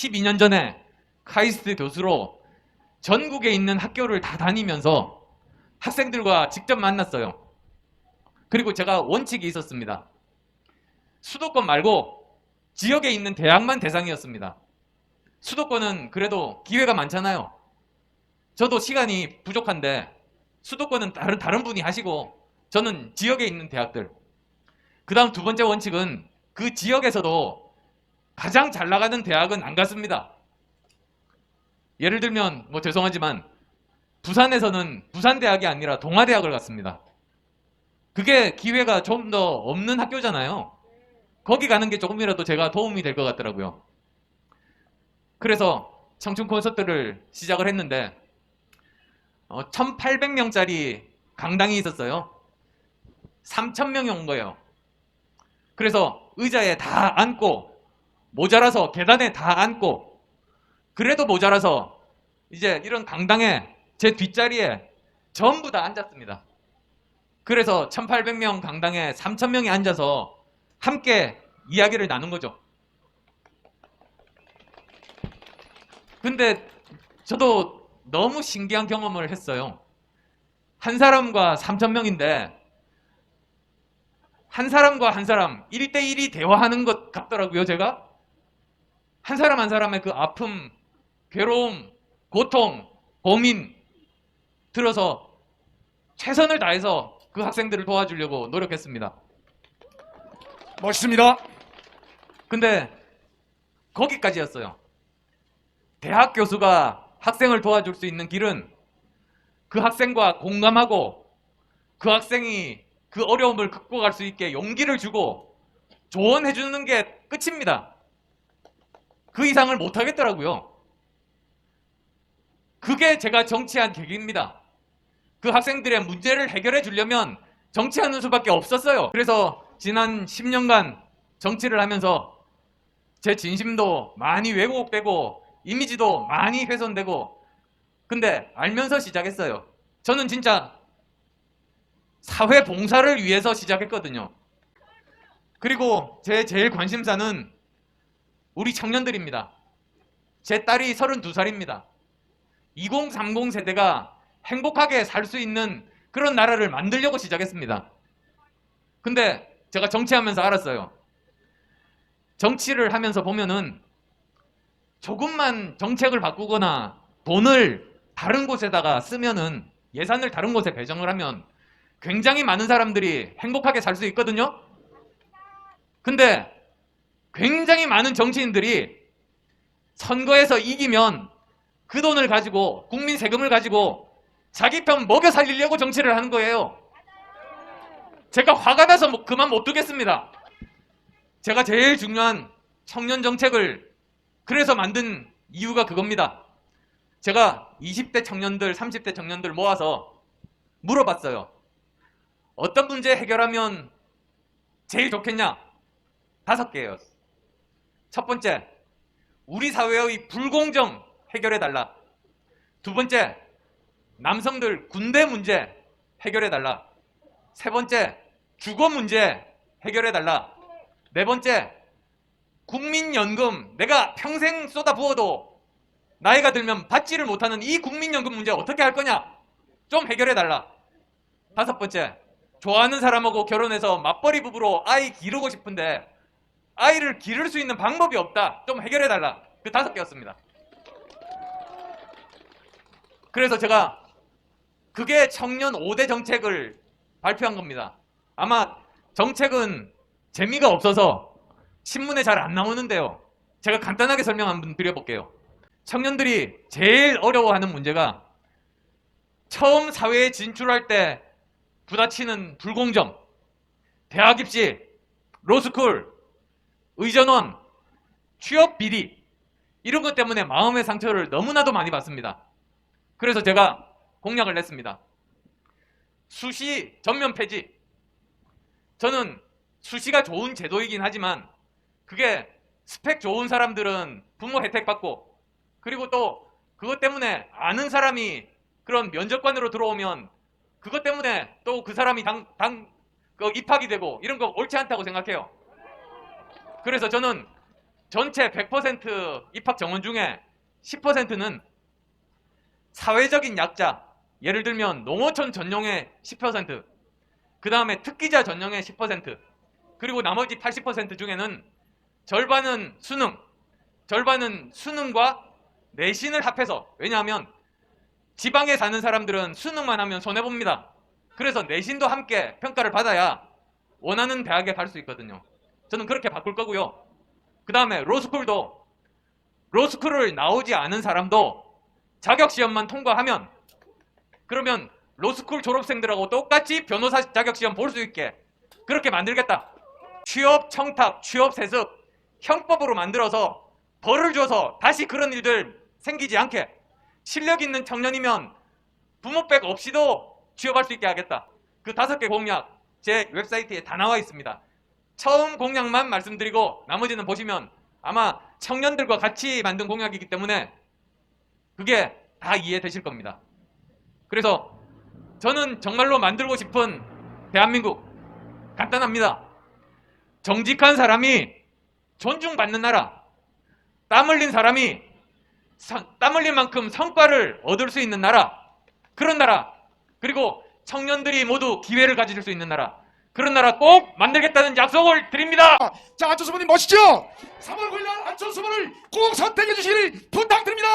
12년 전에 카이스트 교수로 전국에 있는 학교를 다 다니면서 학생들과 직접 만났어요. 그리고 제가 원칙이 있었습니다. 수도권 말고 지역에 있는 대학만 대상이었습니다. 수도권은 그래도 기회가 많잖아요. 저도 시간이 부족한데 수도권은 다른 분이 하시고 저는 지역에 있는 대학들. 그 다음 두 번째 원칙은 그 지역에서도 가장 잘 나가는 대학은 안 갔습니다. 예를 들면 뭐 죄송하지만 부산에서는 부산대학이 아니라 동아대학을 갔습니다. 그게 기회가 좀 더 없는 학교잖아요. 거기 가는 게 조금이라도 제가 도움이 될 것 같더라고요. 그래서 청춘 콘서트를 시작을 했는데 1800명짜리 강당이 있었어요. 3000명이 온 거예요. 그래서 의자에 다 앉고 모자라서 계단에 다 앉고 그래도 모자라서 이제 이런 강당에 제 뒷자리에 전부 다 앉았습니다. 그래서 1800명 강당에 3000명이 앉아서 함께 이야기를 나눈 거죠. 근데 저도 너무 신기한 경험을 했어요. 한 사람과 3000명인데 한 사람과 한 사람 1대1이 대화하는 것 같더라고요. 제가 한 사람 한 사람의 그 아픔, 괴로움, 고통, 고민 들어서 최선을 다해서 그 학생들을 도와주려고 노력했습니다. 멋있습니다. 근데 거기까지였어요. 대학 교수가 학생을 도와줄 수 있는 길은 그 학생과 공감하고 그 학생이 그 어려움을 극복할 수 있게 용기를 주고 조언해 주는 게 끝입니다. 그 이상을 못 하겠더라고요. 그게 제가 정치한 계기입니다. 그 학생들의 문제를 해결해 주려면 정치하는 수밖에 없었어요. 그래서 지난 10년간 정치를 하면서 제 진심도 많이 왜곡되고 이미지도 많이 훼손되고 근데 알면서 시작했어요. 저는 진짜 사회 봉사를 위해서 시작했거든요. 그리고 제 제일 관심사는 우리 청년들입니다. 제 딸이 32살입니다. 2030 세대가 행복하게 살 수 있는 그런 나라를 만들려고 시작했습니다. 근데 제가 정치하면서 알았어요. 정치를 하면서 보면은 조금만 정책을 바꾸거나 돈을 다른 곳에다가 쓰면은 예산을 다른 곳에 배정을 하면 굉장히 많은 사람들이 행복하게 살 수 있거든요. 근데 굉장히 많은 정치인들이 선거에서 이기면 그 돈을 가지고 국민 세금을 가지고 자기 편 먹여 살리려고 정치를 하는 거예요. 제가 화가 나서 그만 못 두겠습니다. 제가 제일 중요한 청년 정책을 그래서 만든 이유가 그겁니다. 제가 20대 청년들, 30대 청년들 모아서 물어봤어요. 어떤 문제 해결하면 제일 좋겠냐? 5개예요. 첫 번째, 우리 사회의 불공정 해결해달라. 두 번째, 남성들 군대 문제 해결해달라. 세 번째, 주거 문제 해결해달라. 네 번째, 국민연금 내가 평생 쏟아부어도 나이가 들면 받지를 못하는 이 국민연금 문제 어떻게 할 거냐? 좀 해결해달라. 5번째, 좋아하는 사람하고 결혼해서 맞벌이 부부로 아이 기르고 싶은데 아이를 기를 수 있는 방법이 없다. 좀 해결해달라. 그 5개였습니다. 그래서 제가 그게 청년 5대 정책을 발표한 겁니다. 아마 정책은 재미가 없어서 신문에 잘 안 나오는데요. 제가 간단하게 설명 한번 드려볼게요. 청년들이 제일 어려워하는 문제가 처음 사회에 진출할 때 부딪히는 불공정, 대학 입시, 로스쿨, 의전원, 취업 비리 이런 것 때문에 마음의 상처를 너무나도 많이 받습니다. 그래서 제가 공약을 냈습니다. 수시 전면 폐지. 저는 수시가 좋은 제도이긴 하지만 그게 스펙 좋은 사람들은 부모 혜택 받고 그리고 또 그것 때문에 아는 사람이 그런 면접관으로 들어오면 그것 때문에 또 그 사람이 입학이 되고 이런 거 옳지 않다고 생각해요. 그래서 저는 전체 100% 입학 정원 중에 10%는 사회적인 약자, 예를 들면 농어촌 전용의 10%, 그 다음에 특기자 전용의 10%, 그리고 나머지 80% 중에는 절반은 수능, 절반은 수능과 내신을 합해서, 왜냐하면 지방에 사는 사람들은 수능만 하면 손해봅니다. 그래서 내신도 함께 평가를 받아야 원하는 대학에 갈 수 있거든요. 저는 그렇게 바꿀 거고요. 그 다음에 로스쿨도, 로스쿨을 나오지 않은 사람도 자격시험만 통과하면, 그러면 로스쿨 졸업생들하고 똑같이 변호사 자격시험 볼 수 있게 그렇게 만들겠다. 취업 청탁, 취업 세습 형법으로 만들어서 벌을 줘서 다시 그런 일들 생기지 않게, 실력 있는 청년이면 부모백 없이도 취업할 수 있게 하겠다. 그 5개 공약 제 웹사이트에 다 나와 있습니다. 처음 공약만 말씀드리고 나머지는 보시면 아마 청년들과 같이 만든 공약이기 때문에 그게 다 이해되실 겁니다. 그래서 저는 정말로 만들고 싶은 대한민국 간단합니다. 정직한 사람이 존중받는 나라, 땀 흘린 사람이 땀 흘린 만큼 성과를 얻을 수 있는 나라, 그런 나라, 그리고 청년들이 모두 기회를 가질 수 있는 나라, 그런 나라 꼭 만들겠다는 약속을 드립니다. 자, 안철수 후보님 멋있죠? 3월 9일 날 안철수 후보를 꼭 선택해 주시길 부탁드립니다.